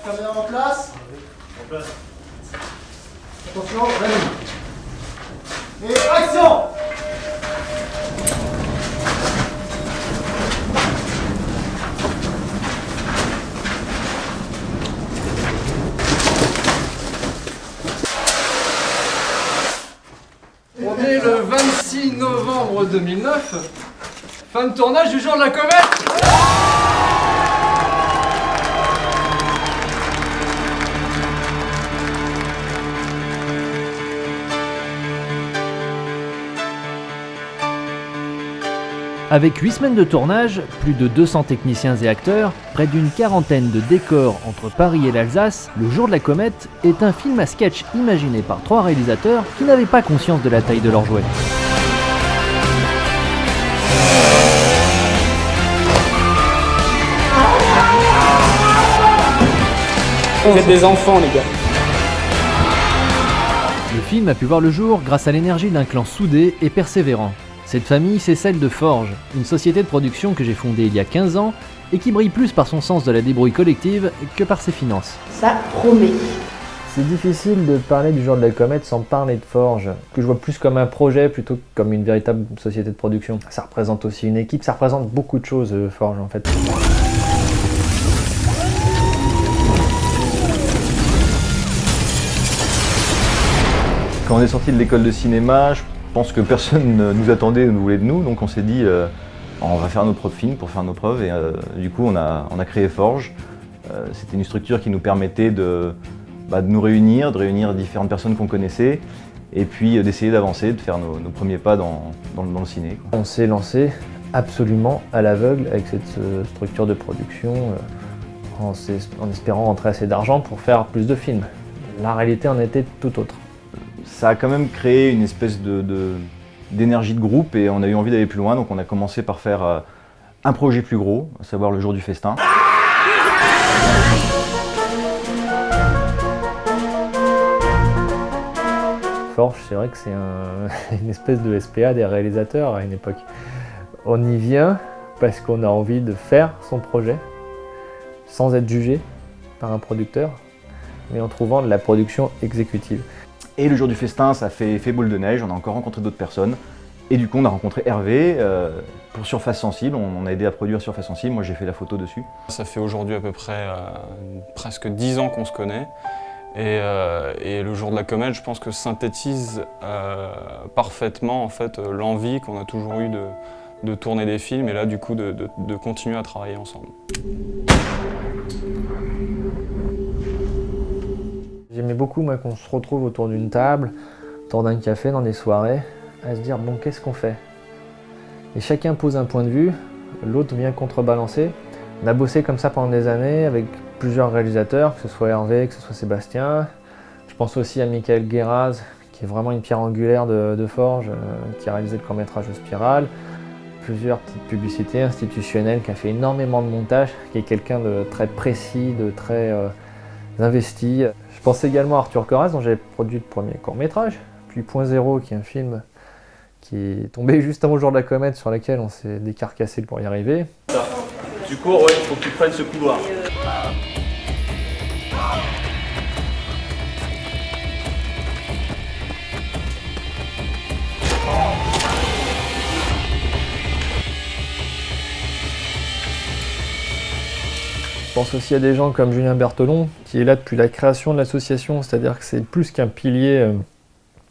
Caméra en place. En place. Attention, ready. Et action! On est le 26 novembre 2009, fin de tournage du jour de la comète. Avec 8 semaines de tournage, plus de 200 techniciens et acteurs, près d'une quarantaine de décors entre Paris et l'Alsace, Le Jour de la Comète est un film à sketch imaginé par 3 réalisateurs qui n'avaient pas conscience de la taille de leur jouet. Vous êtes des enfants, les gars. Le film a pu voir le jour grâce à l'énergie d'un clan soudé et persévérant. Cette famille, c'est celle de Forge, une société de production que j'ai fondée il y a 15 ans et qui brille plus par son sens de la débrouille collective que par ses finances. Ça promet. C'est difficile de parler du Jour de la Comète sans parler de Forge, que je vois plus comme un projet plutôt que comme une véritable société de production. Ça représente aussi une équipe, ça représente beaucoup de choses, Forge en fait. Quand on est sorti de l'école de cinéma, je pense que personne ne nous attendait, ne voulait de nous, donc on s'est dit on va faire nos propres films pour faire nos preuves et du coup on a créé Forge. C'était une structure qui nous permettait de nous réunir, de réunir différentes personnes qu'on connaissait et puis d'essayer d'avancer, de faire nos premiers pas dans le ciné. On s'est lancé absolument à l'aveugle avec cette structure de production en espérant rentrer assez d'argent pour faire plus de films. La réalité en était tout autre. Ça a quand même créé une espèce d'énergie de groupe et on a eu envie d'aller plus loin, donc on a commencé par faire un projet plus gros, à savoir Le Jour du Festin. Forge, c'est vrai que c'est une espèce de SPA des réalisateurs à une époque. On y vient parce qu'on a envie de faire son projet sans être jugé par un producteur, mais en trouvant de la production exécutive. Et Le Jour du Festin, ça fait boule de neige, on a encore rencontré d'autres personnes. Et du coup, on a rencontré Hervé pour Surface Sensible, on a aidé à produire Surface Sensible, moi j'ai fait la photo dessus. Ça fait aujourd'hui à peu près presque 10 ans qu'on se connaît. Et Le Jour de la Comète, je pense que synthétise parfaitement en fait, l'envie qu'on a toujours eue de tourner des films et là du coup de continuer à travailler ensemble. J'aimais beaucoup moi, qu'on se retrouve autour d'une table, autour d'un café, dans des soirées, à se dire bon qu'est-ce qu'on fait? Et chacun pose un point de vue, l'autre vient contrebalancer. On a bossé comme ça pendant des années avec plusieurs réalisateurs, que ce soit Hervé, que ce soit Sébastien. Je pense aussi à Michael Guéraz, qui est vraiment une pierre angulaire de Forge, qui a réalisé le court-métrage Spirale. Plusieurs petites publicités institutionnelles, qui a fait énormément de montage, qui est quelqu'un de très précis, de très investi. Je pense également à Arthur Coraz, dont j'avais produit le premier court-métrage, puis Point Zéro, qui est un film qui est tombé juste avant Le Jour de la Comète, sur lequel on s'est décarcassé pour y arriver. Tu cours, ouais, il faut que tu prennes ce couloir. Je pense aussi à des gens comme Julien Berthelon, qui est là depuis la création de l'association, c'est-à-dire que c'est plus qu'un pilier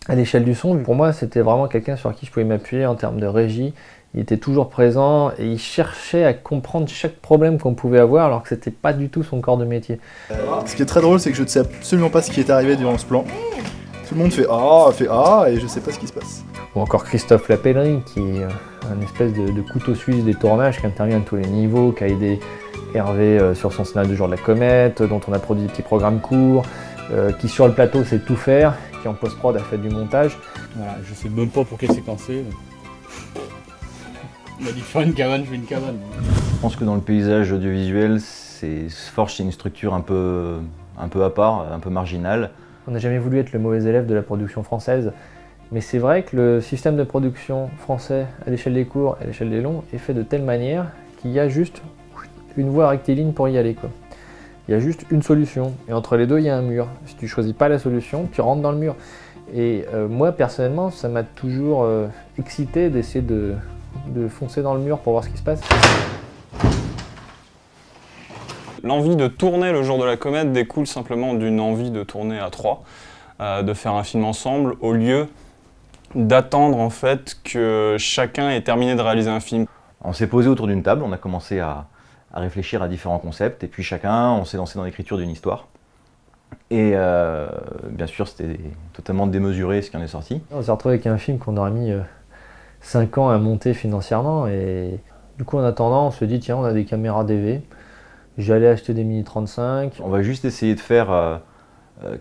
à l'échelle du son. Pour moi, c'était vraiment quelqu'un sur qui je pouvais m'appuyer en termes de régie. Il était toujours présent et il cherchait à comprendre chaque problème qu'on pouvait avoir alors que c'était pas du tout son corps de métier. Ce qui est très drôle, c'est que je ne sais absolument pas ce qui est arrivé durant ce plan. Tout le monde fait ah et je sais pas ce qui se passe. Ou encore Christophe Lapellerie, qui est un espèce de couteau suisse des tournages, qui intervient à tous les niveaux, qui a aidé Hervé sur son scénario du Jour de la Comète, dont on a produit des petits programmes courts, qui sur le plateau sait tout faire, qui en post-prod a fait du montage. Voilà, je sais même pas pour quelle séquence c'est. On m'a dit faire une cabane, je fais une cabane. Je pense que dans le paysage audiovisuel, Forge c'est une structure un peu à part, un peu marginale. On n'a jamais voulu être le mauvais élève de la production française, mais c'est vrai que le système de production français à l'échelle des courts et à l'échelle des longs est fait de telle manière qu'il y a juste une voie rectiligne pour y aller, quoi. Il y a juste une solution. Et entre les deux, il y a un mur. Si tu choisis pas la solution, tu rentres dans le mur. Et moi, personnellement, ça m'a toujours excité d'essayer de foncer dans le mur pour voir ce qui se passe. L'envie de tourner le jour de la comète découle simplement d'une envie de tourner à 3, de faire un film ensemble, au lieu d'attendre en fait que chacun ait terminé de réaliser un film. On s'est posé autour d'une table, on a commencé à réfléchir à différents concepts, et puis chacun, on s'est lancé dans l'écriture d'une histoire. Et bien sûr, c'était totalement démesuré ce qui en est sorti. On s'est retrouvé avec un film qu'on aurait mis 5 ans à monter financièrement, et du coup en attendant, on se dit tiens, on a des caméras DV, j'allais acheter des Mini 35. On va juste essayer de faire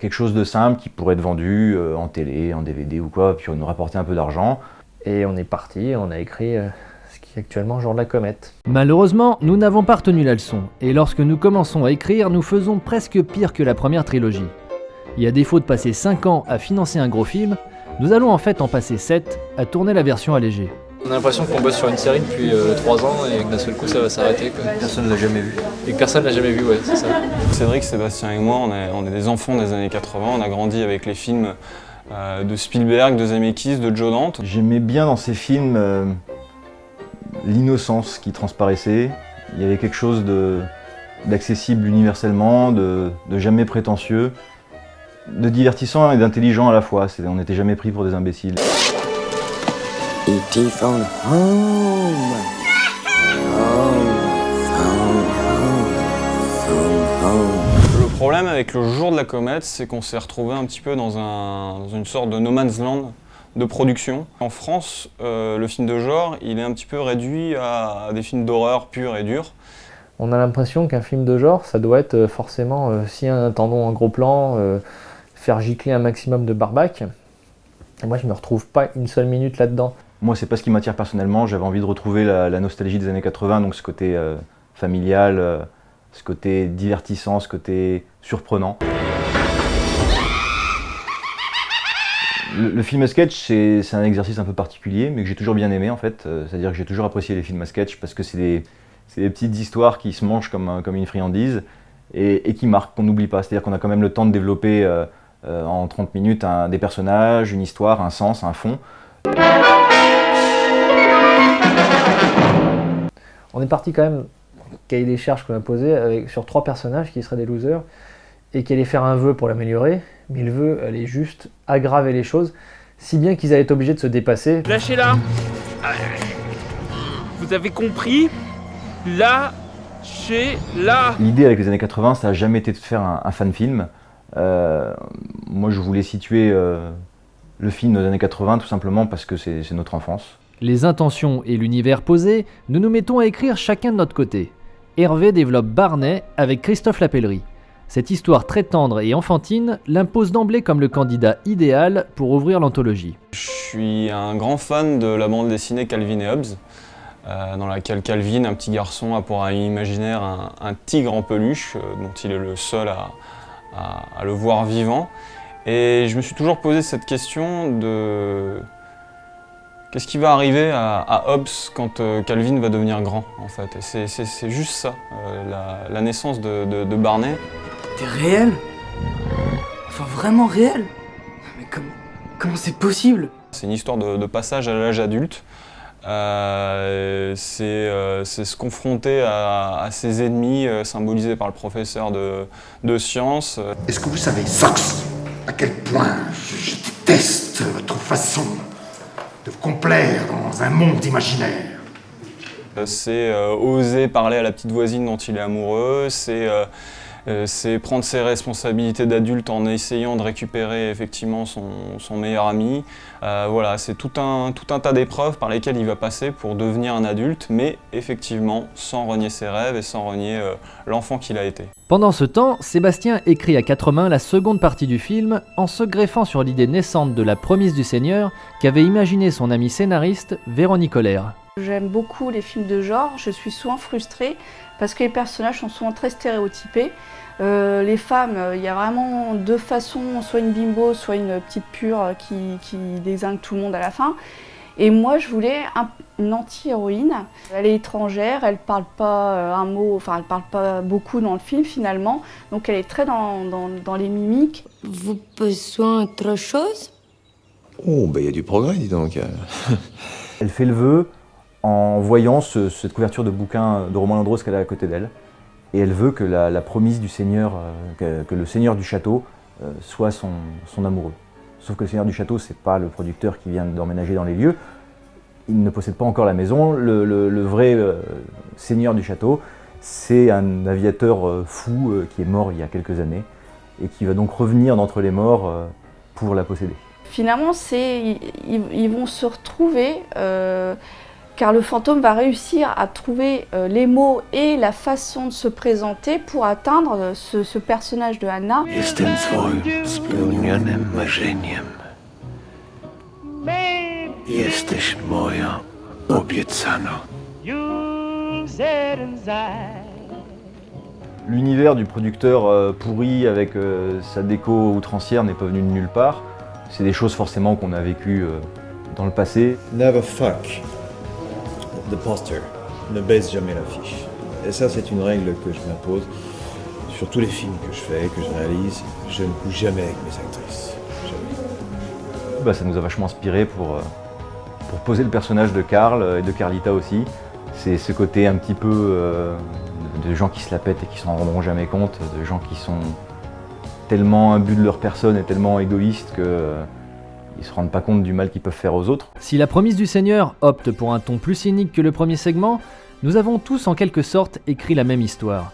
quelque chose de simple qui pourrait être vendu en télé, en DVD ou quoi, puis nous rapporter un peu d'argent. Et on est parti, on a écrit ce qui est actuellement Jour de la comète. Malheureusement, nous n'avons pas retenu la leçon, et lorsque nous commençons à écrire, nous faisons presque pire que la première trilogie. Et à défaut de passer 5 ans à financer un gros film, nous allons en fait en passer 7 à tourner la version allégée. On a l'impression qu'on bosse sur une série depuis 3 ans et que d'un seul coup ça va s'arrêter. Personne ne l'a jamais vu. Et que personne l'a jamais vu, ouais, c'est ça. Cédric, Sébastien et moi, on est des enfants des années 80, on a grandi avec les films de Spielberg, de Zemeckis, de Joe Dante. J'aimais bien dans ces films l'innocence qui transparaissait. Il y avait quelque chose d'accessible universellement, de jamais prétentieux, de divertissant et d'intelligent à la fois. On n'était jamais pris pour des imbéciles. E.T. phone home. Le problème avec le jour de la comète, c'est qu'on s'est retrouvé un petit peu dans une sorte de no man's land de production. En France, le film de genre, il est un petit peu réduit à des films d'horreur purs et durs. On a l'impression qu'un film de genre, ça doit être forcément, si un tendon en gros plan, faire gicler un maximum de barbac. Et moi, je me retrouve pas une seule minute là-dedans. Moi, c'est pas ce qui m'attire personnellement. J'avais envie de retrouver la nostalgie des années 80, donc ce côté familial, ce côté divertissant, ce côté surprenant. Le film à sketch, c'est un exercice un peu particulier, mais que j'ai toujours bien aimé en fait. C'est-à-dire que j'ai toujours apprécié les films à sketch parce que c'est des petites histoires qui se mangent comme une friandise et qui marquent, qu'on n'oublie pas. C'est-à-dire qu'on a quand même le temps de développer en 30 minutes des personnages, une histoire, un sens, un fond. On est parti quand même, cahier des charges qu'on a posé sur 3 personnages qui seraient des losers et qui allaient faire un vœu pour l'améliorer, mais le vœu allait juste aggraver les choses, si bien qu'ils allaient être obligés de se dépasser. Lâchez-la. Vous avez compris? Lâchez-la. L'idée avec les années 80, ça n'a jamais été de faire un fan-film. Moi, je voulais situer le film des années 80 tout simplement parce que c'est notre enfance. Les intentions et l'univers posés, nous nous mettons à écrire chacun de notre côté. Hervé développe Barney avec Christophe Lapellerie. Cette histoire très tendre et enfantine l'impose d'emblée comme le candidat idéal pour ouvrir l'anthologie. Je suis un grand fan de la bande dessinée Calvin et Hobbes, dans laquelle Calvin, un petit garçon, a pour ami imaginaire un tigre en peluche, dont il est le seul à le voir vivant. Et je me suis toujours posé cette question de qu'est-ce qui va arriver à Hobbes quand Calvin va devenir grand, en fait. Et c'est juste ça, la naissance de Barney. T'es réel? Enfin vraiment réel? Mais comment c'est possible? C'est une histoire de passage à l'âge adulte. C'est se confronter à ses ennemis symbolisés par le professeur de sciences. Est-ce que vous savez, Sox, à quel point je déteste votre façon de vous complaire dans un monde imaginaire? C'est oser parler à la petite voisine dont il est amoureux, c'est prendre ses responsabilités d'adulte en essayant de récupérer effectivement son meilleur ami. Voilà, c'est tout un tas d'épreuves par lesquelles il va passer pour devenir un adulte, mais effectivement sans renier ses rêves et sans renier l'enfant qu'il a été. Pendant ce temps, Sébastien écrit à 4 mains la seconde partie du film en se greffant sur l'idée naissante de la promesse du Seigneur qu'avait imaginé son ami scénariste Véronique Olaire. J'aime beaucoup les films de genre, je suis souvent frustrée parce que les personnages sont souvent très stéréotypés. Les femmes, il y a vraiment 2 façons, soit une bimbo, soit une petite pure qui désingue tout le monde à la fin. Et moi, je voulais une anti-héroïne. Elle est étrangère, elle parle pas un mot, enfin elle parle pas beaucoup dans le film finalement, donc elle est très dans les mimiques. Vous besoin autre chose? Oh, ben il y a du progrès, dis donc. Elle fait le vœu en voyant cette couverture de bouquin de Romain Landros qu'elle a à côté d'elle. Et elle veut que la promise du Seigneur, que le Seigneur du château soit son amoureux. Sauf que le Seigneur du château, c'est pas le producteur qui vient d'emménager dans les lieux. Il ne possède pas encore la maison. Le vrai Seigneur du château, c'est un aviateur fou qui est mort il y a quelques années et qui va donc revenir d'entre les morts pour la posséder. Finalement, ils vont se retrouver, car le fantôme va réussir à trouver les mots et la façon de se présenter pour atteindre ce personnage de Anna. Jestem twoim spełnionym marzeniem. Jesteś moja obiecana. L'univers du producteur pourri avec sa déco outrancière n'est pas venu de nulle part. C'est des choses forcément qu'on a vécues dans le passé. Never fuck the poster. Ne baisse jamais l'affiche. Et ça, c'est une règle que je m'impose. Sur tous les films que je fais, que je réalise, je ne couche jamais avec mes actrices. Jamais. Ça nous a vachement inspiré pour poser le personnage de Karl et de Carlita aussi. C'est ce côté un petit peu de gens qui se la pètent et qui s'en rendront jamais compte, de gens qui sont tellement imbus de leur personne et tellement égoïstes qu'ils ne se rendent pas compte du mal qu'ils peuvent faire aux autres. Si La Promise du Seigneur opte pour un ton plus cynique que le premier segment, nous avons tous en quelque sorte écrit la même histoire.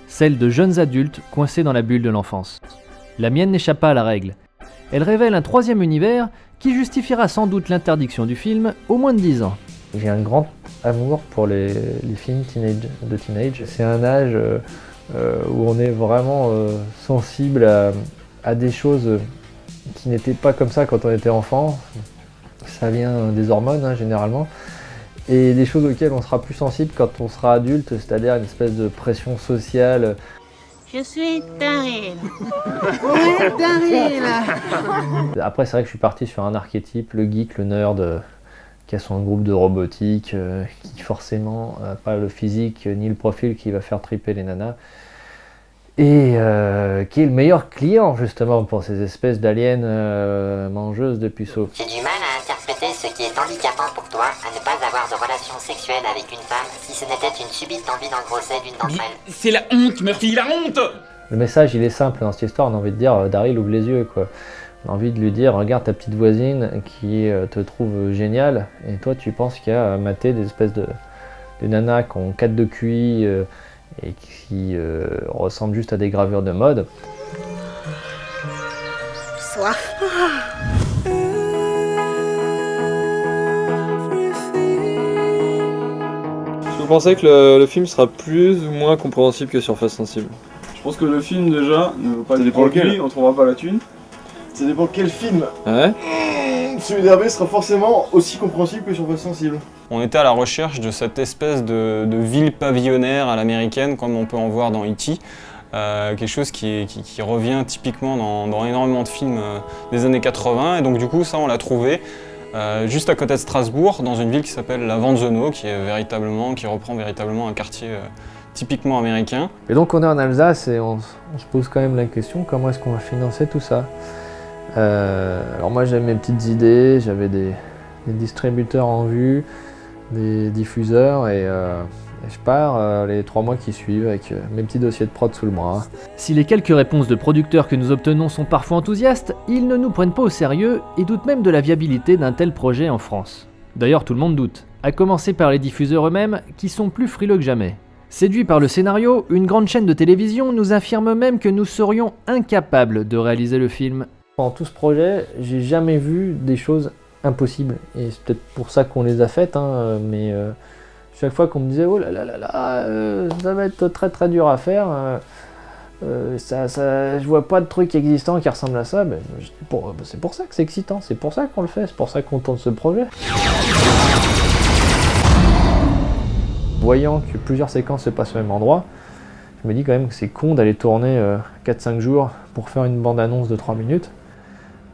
Celle de jeunes adultes coincés dans la bulle de l'enfance. La mienne n'échappe pas à la règle. Elle révèle un troisième univers qui justifiera sans doute l'interdiction du film au moins de 10 ans. J'ai un grand amour pour les films de teenage. C'est un âge où on est vraiment sensible à des choses qui n'étaient pas comme ça quand on était enfant. Ça vient des hormones généralement. Et des choses auxquelles on sera plus sensible quand on sera adulte, c'est-à-dire une espèce de pression sociale. Je suis Daryl. Oui, Daryl. Après, c'est vrai que je suis parti sur un archétype, le geek, le nerd, qui a son groupe de robotique, qui forcément n'a pas le physique ni le profil qui va faire triper les nanas. Et qui est le meilleur client justement pour ces espèces d'aliens mangeuses de puceaux. J'ai du mal à interpréter ce qui est handicapant pour toi à ne pas avoir de relation sexuelle avec une femme si ce n'était une subite envie d'engrosser l'une d'entre elles. C'est la honte, Murphy, la honte! Le message il est simple dans cette histoire, on a envie de dire Daryl ouvre les yeux quoi. On a envie de lui dire regarde ta petite voisine qui te trouve génial et toi tu penses qu'il y a maté des espèces de nanas qui ont 4 de QI et qui ressemblent juste à des gravures de mode. Soif. Vous pensez que le film sera plus ou moins compréhensible que Surface Sensible? Je pense que le film déjà ne vaut pas Ça du dépend lequel. produit, on trouvera pas la thune. Ça dépend quel film. Ouais. Celui d'Hervé sera forcément aussi compréhensible que Surface Sensible. On était à la recherche de cette espèce de ville pavillonnaire à l'américaine, comme on peut en voir dans E.T. Quelque chose qui revient typiquement dans énormément de films des années 80. Et donc du coup, ça, on l'a trouvé juste à côté de Strasbourg, dans une ville qui s'appelle la Vanzeno, qui reprend véritablement un quartier typiquement américain. Et donc on est en Alsace et on se pose quand même la question, comment est-ce qu'on va financer tout ça? Alors moi j'avais mes petites idées, j'avais des distributeurs en vue, des diffuseurs et je pars les 3 mois qui suivent avec mes petits dossiers de prod sous le bras. Si les quelques réponses de producteurs que nous obtenons sont parfois enthousiastes, ils ne nous prennent pas au sérieux et doutent même de la viabilité d'un tel projet en France. D'ailleurs tout le monde doute, à commencer par les diffuseurs eux-mêmes qui sont plus frileux que jamais. Séduits par le scénario, une grande chaîne de télévision nous affirme même que nous serions incapables de réaliser le film. Pendant tout ce projet, j'ai jamais vu des choses impossibles. Et c'est peut-être pour ça qu'on les a faites, mais chaque fois qu'on me disait « Oh là là là là, ça va être très très dur à faire, je vois pas de truc existant qui ressemble à ça », c'est pour ça que c'est excitant, c'est pour ça qu'on le fait, c'est pour ça qu'on tente ce projet. Voyant que plusieurs séquences se passent au même endroit, je me dis quand même que c'est con d'aller tourner 4-5 jours pour faire une bande-annonce de 3 minutes.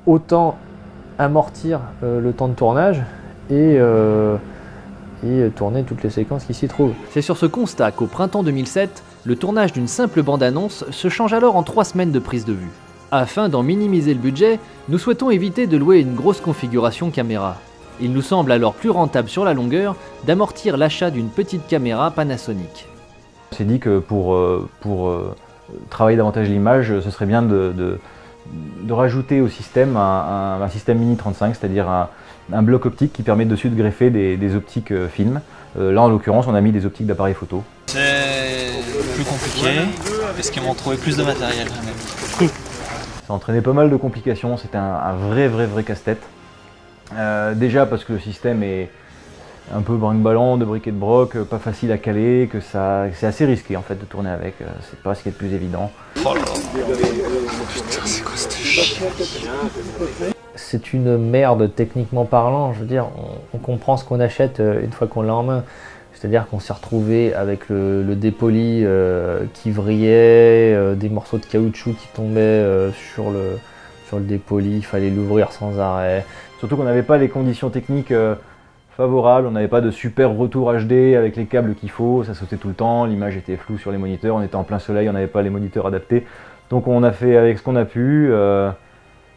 Autant amortir le temps de tournage et tourner toutes les séquences qui s'y trouvent. C'est sur ce constat qu'au printemps 2007, le tournage d'une simple bande-annonce se change alors en 3 semaines de prise de vue. Afin d'en minimiser le budget, nous souhaitons éviter de louer une grosse configuration caméra. Il nous semble alors plus rentable sur la longueur d'amortir l'achat d'une petite caméra Panasonic. On s'est dit que pour travailler davantage l'image, ce serait bien de rajouter au système un système Mini 35, c'est-à-dire un bloc optique qui permet dessus de greffer des optiques film. Là en l'occurrence on a mis des optiques d'appareil photo. C'est plus compliqué parce qu'ils m'ont trouvé plus de matériel quand même. Ça entraînait pas mal de complications, c'était un vrai casse-tête. Déjà parce que le système est un peu brinque-ballant, de briquet de broc, pas facile à caler, que c'est assez risqué en fait de tourner avec, c'est pas ce qui est le plus évident. Oh là là. Putain, c'est quoi cette chien? C'est une merde techniquement parlant, je veux dire, on comprend ce qu'on achète une fois qu'on l'a en main. C'est-à-dire qu'on s'est retrouvé avec le dépoli qui vrillait, des morceaux de caoutchouc qui tombaient sur le dépoli, il fallait l'ouvrir sans arrêt. Surtout qu'on n'avait pas les conditions techniques favorables, on n'avait pas de super retour HD avec les câbles qu'il faut, ça sautait tout le temps, l'image était floue sur les moniteurs, on était en plein soleil, on n'avait pas les moniteurs adaptés. Donc on a fait avec ce qu'on a pu.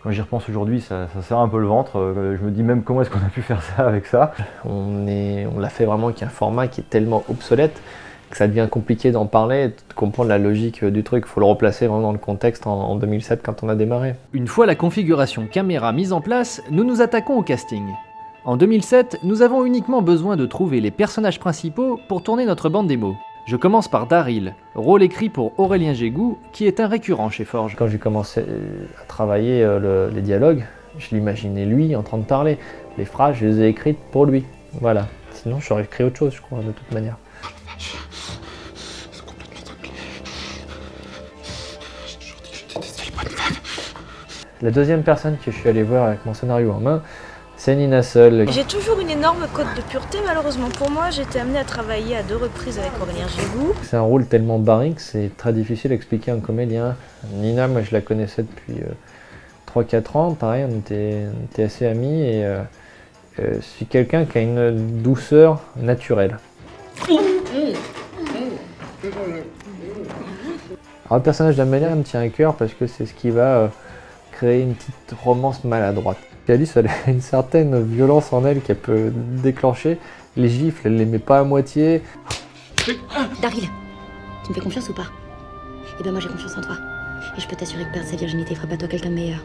Quand j'y repense aujourd'hui, ça serre un peu le ventre. Je me dis même comment est-ce qu'on a pu faire ça avec ça. On l'a fait vraiment avec un format qui est tellement obsolète que ça devient compliqué d'en parler et de comprendre la logique du truc. Il faut le replacer vraiment dans le contexte en 2007 quand on a démarré. Une fois la configuration caméra mise en place, nous nous attaquons au casting. En 2007, nous avons uniquement besoin de trouver les personnages principaux pour tourner notre bande démo. Je commence par Daryl, rôle écrit pour Aurélien Gégou, qui est un récurrent chez Forge. Quand j'ai commencé à travailler les dialogues, je l'imaginais lui en train de parler. Les phrases, je les ai écrites pour lui. Voilà. Sinon, j'aurais écrit autre chose, je crois, de toute manière. La deuxième personne que je suis allé voir avec mon scénario en main, c'est Nina Seul. J'ai toujours une énorme cote de pureté, malheureusement pour moi. J'ai été amenée à travailler à 2 reprises avec Aurélien Gégou. C'est un rôle tellement barré que c'est très difficile à expliquer à un comédien. Nina, moi je la connaissais depuis 3-4 ans, pareil, on était assez amis et je suis quelqu'un qui a une douceur naturelle. Alors le personnage d'Amélia me tient à cœur parce que c'est ce qui va créer une petite romance maladroite. Alice, elle a une certaine violence en elle qu'elle peut déclencher. Les gifles, elle les met pas à moitié. Daryl, tu me fais confiance ou pas? Eh ben moi j'ai confiance en toi. Et je peux t'assurer que perdre sa virginité fera pas toi quelqu'un de meilleur.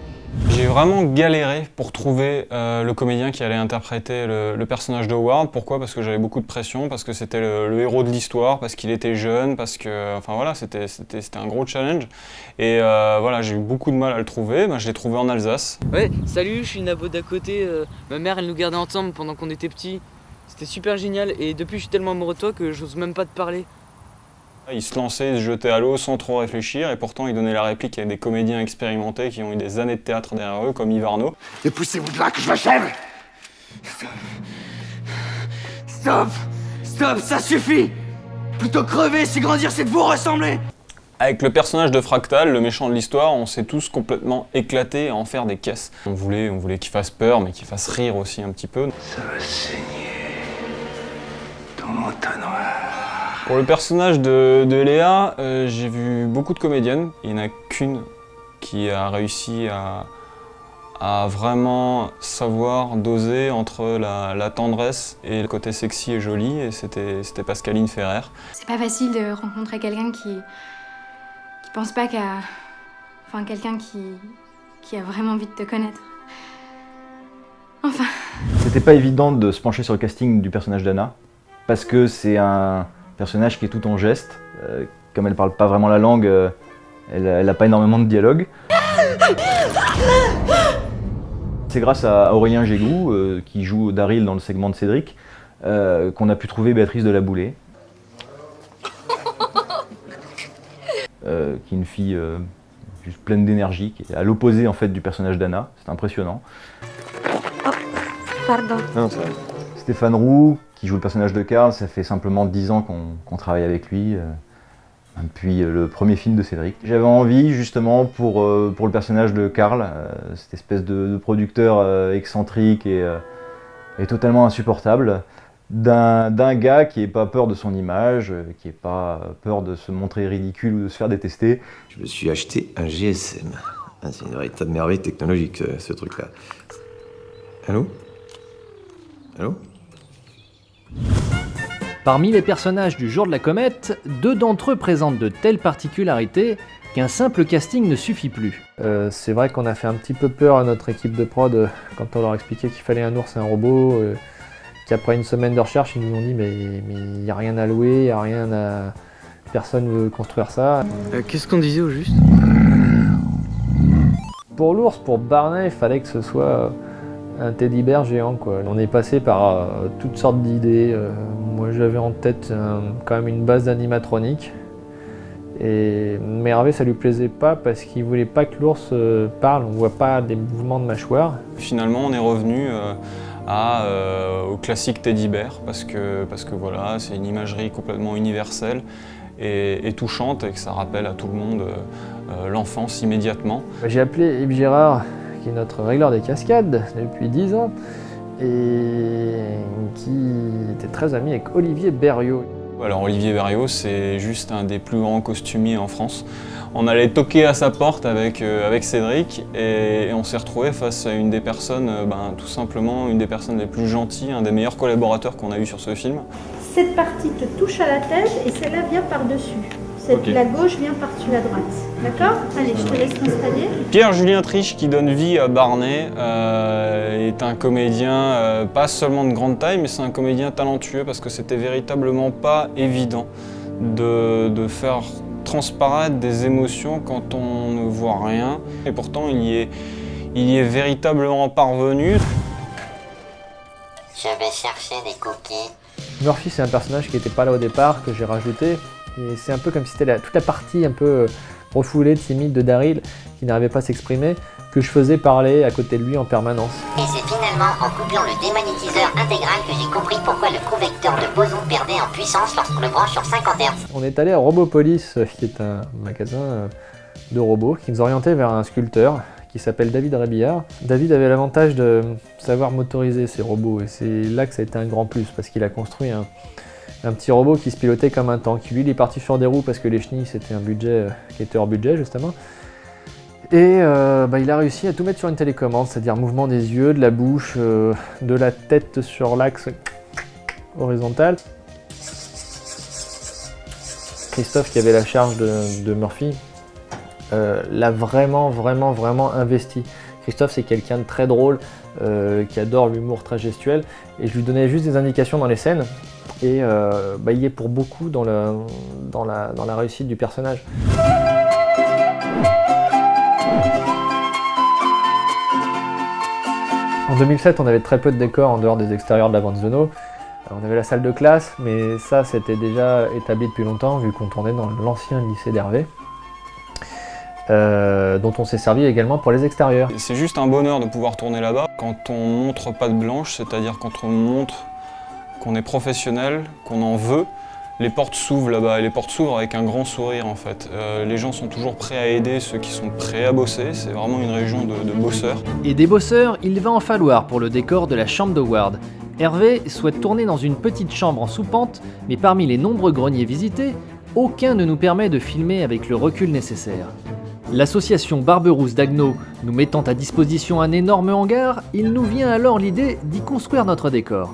J'ai vraiment galéré pour trouver le comédien qui allait interpréter le personnage de Howard. Pourquoi? Parce que j'avais beaucoup de pression, parce que c'était le héros de l'histoire, parce qu'il était jeune, parce que... Enfin voilà, c'était un gros challenge. Et voilà, j'ai eu beaucoup de mal à le trouver. Ben, je l'ai trouvé en Alsace. Ouais, salut, je suis Nabo d'à côté. Ma mère, elle nous gardait ensemble pendant qu'on était petits. C'était super génial et depuis, je suis tellement amoureux de toi que j'ose même pas te parler. Il se lançait, il se jetait à l'eau sans trop réfléchir et pourtant il donnait la réplique à des comédiens expérimentés qui ont eu des années de théâtre derrière eux, comme Yves Arnaud. Et poussez-vous de là que je m'achève! Stop! Stop, ça suffit! Plutôt crever si grandir c'est de vous ressembler! Avec le personnage de Fractal, le méchant de l'histoire, on s'est tous complètement éclatés à en faire des caisses. On voulait qu'il fasse peur, mais qu'il fasse rire aussi un petit peu. Ça va saigner dans mon noir. Pour le personnage de Léa, j'ai vu beaucoup de comédiennes. Il n'y en a qu'une qui a réussi à vraiment savoir doser entre la tendresse et le côté sexy et joli, et c'était Pascaline Ferrer. C'est pas facile de rencontrer quelqu'un qui pense pas qu'à... Enfin, quelqu'un qui a vraiment envie de te connaître. Enfin... C'était pas évident de se pencher sur le casting du personnage d'Anna, parce que c'est un personnage qui est tout en gestes. Comme elle parle pas vraiment la langue, elle a pas énormément de dialogue. C'est grâce à Aurélien Gégou, qui joue Daryl dans le segment de Cédric, qu'on a pu trouver Béatrice de la Boulée. Qui est une fille juste pleine d'énergie, qui est à l'opposé en fait du personnage d'Anna. C'est impressionnant. Oh, pardon. Non, Stéphane Roux, qui joue le personnage de Karl, ça fait simplement 10 ans qu'on travaille avec lui, depuis le premier film de Cédric. J'avais envie justement pour le personnage de Karl, cette espèce de producteur excentrique et est totalement insupportable d'un gars qui n'ait pas peur de son image, qui n'ait pas peur de se montrer ridicule ou de se faire détester. Je me suis acheté un GSM. Ah, c'est une véritable merveille technologique, ce truc-là. Allô? Allô? Parmi les personnages du jour de la comète, 2 d'entre eux présentent de telles particularités qu'un simple casting ne suffit plus. C'est vrai qu'on a fait un petit peu peur à notre équipe de prod quand on leur expliquait qu'il fallait un ours et un robot, qu'après une semaine de recherche, ils nous ont dit mais il n'y a rien à louer, il n'y a rien à... Personne ne veut construire ça. Qu'est-ce qu'on disait au juste? Pour l'ours, pour Barney, il fallait que ce soit un teddy bear géant, quoi. On est passé par toutes sortes d'idées. Moi j'avais en tête quand même une base d'animatronique. Mais Hervé, ça lui plaisait pas parce qu'il voulait pas que l'ours parle, on voit pas des mouvements de mâchoire. Finalement, on est revenu au classique teddy bear parce que voilà, c'est une imagerie complètement universelle et touchante et que ça rappelle à tout le monde l'enfance immédiatement. J'ai appelé Yves Girard, qui est notre régleur des cascades depuis 10 ans et qui était très ami avec Olivier Berriot. Alors Olivier Berriot, c'est juste un des plus grands costumiers en France. On allait toquer à sa porte avec Cédric et on s'est retrouvé face à une des personnes, tout simplement une des personnes les plus gentilles, un des meilleurs collaborateurs qu'on a eu sur ce film. Cette partie te touche à la tête et celle-là vient par-dessus. Ok. La gauche vient par-dessus la droite. D'accord? Allez, je te laisse t'installer. Pierre-Julien Triche, qui donne vie à Barney, est un comédien pas seulement de grande taille, mais c'est un comédien talentueux parce que c'était véritablement pas évident de faire transparaître des émotions quand on ne voit rien. Et pourtant, il y est véritablement parvenu. Je vais chercher des cookies. Murphy, c'est un personnage qui n'était pas là au départ, que j'ai rajouté. Et c'est un peu comme si c'était toute la partie un peu refoulée, timide de Daryl, qui n'arrivait pas à s'exprimer, que je faisais parler à côté de lui en permanence. Et c'est finalement en couplant le démagnétiseur intégral que j'ai compris pourquoi le convecteur de boson perdait en puissance lorsqu'on le branche sur 50 Hz. On est allé à Robopolis, qui est un magasin de robots, qui nous orientait vers un sculpteur qui s'appelle David Rébillard. David avait l'avantage de savoir motoriser ses robots, et c'est là que ça a été un grand plus, parce qu'il a construit un petit robot qui se pilotait comme un tank. Lui, il est parti sur des roues parce que les chenilles, c'était un budget qui était hors budget, justement. Et il a réussi à tout mettre sur une télécommande, c'est-à-dire mouvement des yeux, de la bouche, de la tête sur l'axe horizontal. Christophe, qui avait la charge de Murphy, l'a vraiment investi. Christophe, c'est quelqu'un de très drôle, qui adore l'humour très gestuel, et je lui donnais juste des indications dans les scènes, et il y est pour beaucoup dans la réussite du personnage. En 2007, on avait très peu de décors en dehors des extérieurs de la bande Zono. On avait la salle de classe, mais ça c'était déjà établi depuis longtemps, vu qu'on tournait dans l'ancien lycée d'Hervé, dont on s'est servi également pour les extérieurs. C'est juste un bonheur de pouvoir tourner là-bas. Quand on montre pas de blanche, c'est-à-dire quand on montre qu'on est professionnel, qu'on en veut, les portes s'ouvrent là-bas, et les portes s'ouvrent avec un grand sourire en fait. Les gens sont toujours prêts à aider ceux qui sont prêts à bosser, c'est vraiment une région de bosseurs. Et des bosseurs, il va en falloir pour le décor de la chambre de Ward. Hervé souhaite tourner dans une petite chambre en sous-pente, mais parmi les nombreux greniers visités, aucun ne nous permet de filmer avec le recul nécessaire. L'association Barberousse d'Agneau nous mettant à disposition un énorme hangar, il nous vient alors l'idée d'y construire notre décor.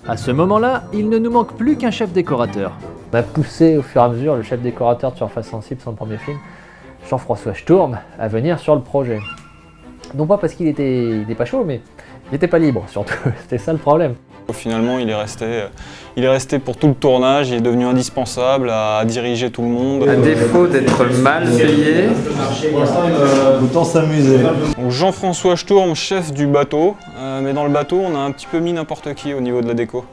À ce moment-là, il ne nous manque plus qu'un chef décorateur. On a poussé au fur et à mesure le chef décorateur de Surface Sensible, son premier film, Jean-François Sturm, à venir sur le projet. Non pas parce qu'il était pas chaud, mais il n'était pas libre surtout, c'était ça le problème. Finalement, il est resté pour tout le tournage, il est devenu indispensable à diriger tout le monde. À défaut d'être mal payé, autant s'amuser. Donc Jean-François Sturm, chef du bateau, mais dans le bateau, on a un petit peu mis n'importe qui au niveau de la déco.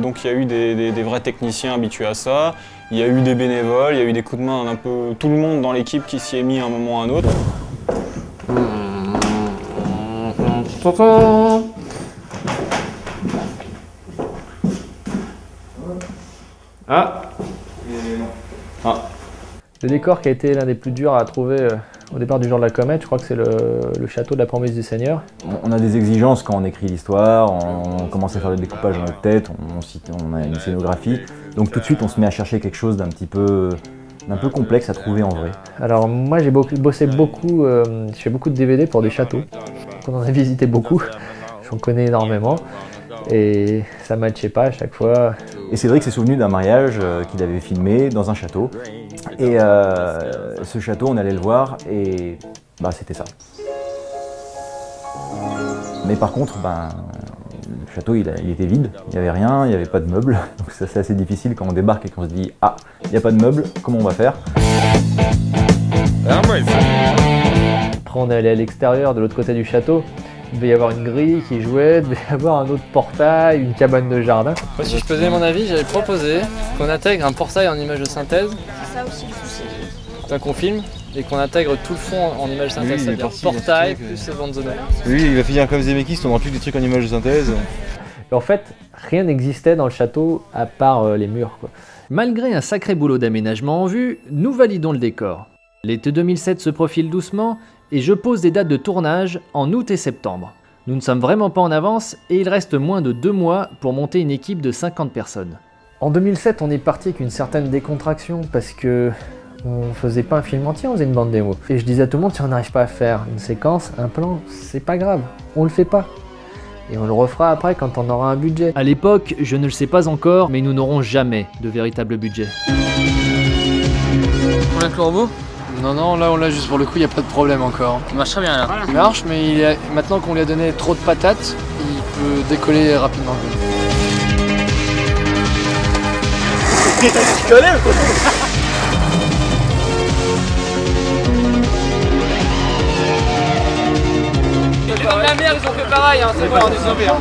Donc il y a eu des vrais techniciens habitués à ça, il y a eu des bénévoles, il y a eu des coups de main d'un peu tout le monde dans l'équipe qui s'y est mis à un moment ou à un autre. Le décor qui a été l'un des plus durs à trouver au départ du jour de la comète, je crois que c'est le château de la promesse du Seigneur. On a des exigences quand on écrit l'histoire, on commence à faire le découpage dans notre tête, on a une scénographie. Donc tout de suite on se met à chercher quelque chose d'un peu complexe à trouver en vrai. Alors moi j'ai bossé beaucoup, je fais beaucoup de DVD pour des châteaux, qu'on en a visité beaucoup, j'en connais énormément. Et ça ne matchait pas à chaque fois. Et Cédric s'est souvenu d'un mariage qu'il avait filmé dans un château. Et ce château, on allait le voir et c'était ça. Mais par contre, le château il était vide, il n'y avait rien, il n'y avait pas de meubles. Donc ça, c'est assez difficile quand on débarque et qu'on se dit « Ah, il n'y a pas de meubles, comment on va faire ?» Après on est allé à l'extérieur, de l'autre côté du château. Il devait y avoir une grille qui jouait, il devait y avoir un autre portail, une cabane de jardin. Moi, si je peux donner mon avis, j'avais proposé qu'on intègre un portail en image de synthèse. C'est ça aussi le souci. Qu'on filme et qu'on intègre tout le fond en image de synthèse, c'est-à-dire portail plus ces bandes sonores. Oui, il va finir comme Zemeckis, on n'aura plus des trucs en image de synthèse. Et en fait, rien n'existait dans le château à part les murs, quoi. Malgré un sacré boulot d'aménagement en vue, nous validons le décor. L'été 2007 se profile doucement et je pose des dates de tournage en août et septembre. Nous ne sommes vraiment pas en avance et il reste moins de 2 mois pour monter une équipe de 50 personnes. En 2007, on est parti avec une certaine décontraction parce que on faisait pas un film entier, on faisait une bande démo. Et je disais à tout le monde, si on n'arrive pas à faire une séquence, un plan, c'est pas grave, on le fait pas. Et on le refera après quand on aura un budget. À l'époque, je ne le sais pas encore, mais nous n'aurons jamais de véritable budget. On a le corbeau ? Non, là on l'a juste pour le coup, il n'y a pas de problème encore. Il marche très bien là. Il marche, mais maintenant qu'on lui a donné trop de patates, il peut décoller rapidement. Tu connais ou quoi ? Dans la mer, ils ont fait pareil, c'est bon, on est sauvés.